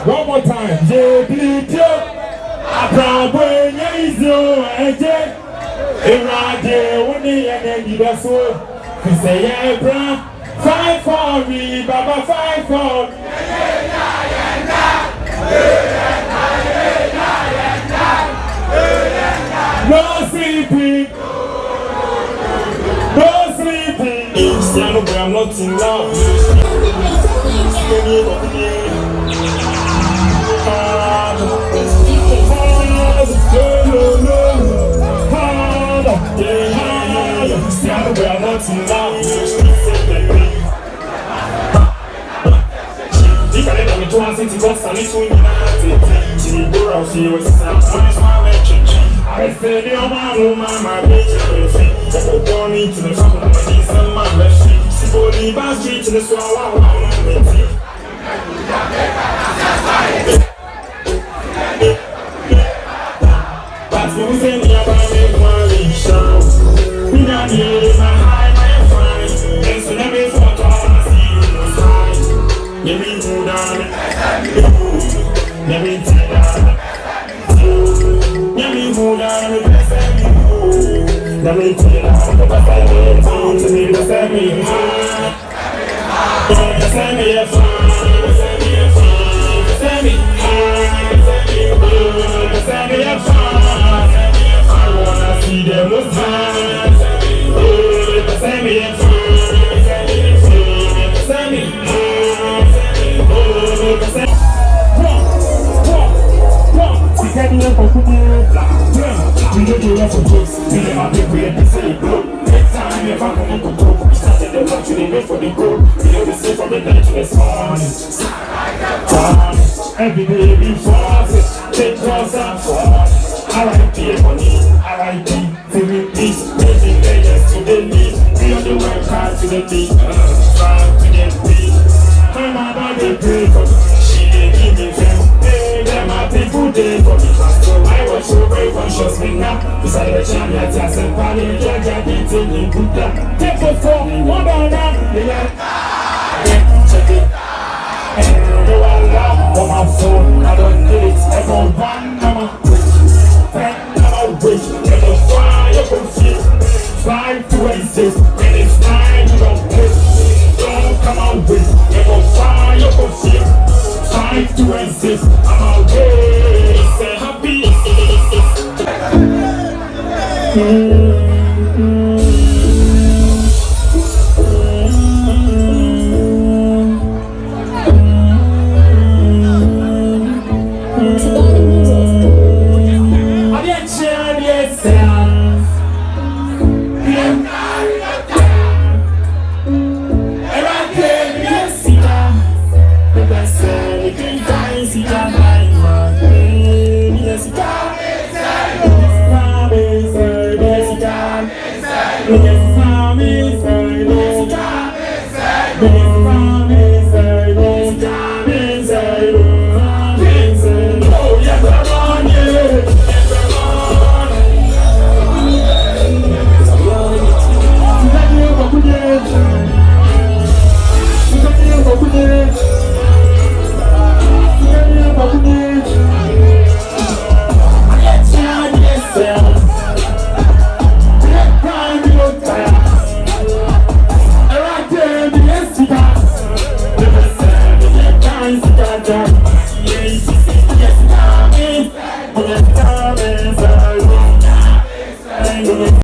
One more time. Fight for me, Baba, fight for me. No sleeping. No sleeping. I'm not in love. I'm not in love. I said, your mama, baby, don't need to the front of my street, bad street to the swallow. But you say me about me money show. We not need my high, my fine. And so every photo I see you was high. Let me move down. Let me take down. Let me move down. Let me take down. To me, the same high. Send me a phone. Send me a phone. Send me a phone. I wanna see them with time. Send me a phone. Send me every day we force it, take us and force. R.I.P. money, R.I.P. to repeat, raising legends to the lead. We on the work hard to the beat, far to the beat. My mama they pray for me, she they give me fame. Hey, them my people they for me. So I was so very conscious me now. Beside the champion, just a party, Jaja, beating in Buddha. Take it for me, one down now, check it. And you are love on my phone, I don't need it. I don't want no wish, get the fire from shit. 5 to 86, when it's 9, you don't piss. Don't come out with, get the fire from shit. 5 to 86, I'm away. It's a happy.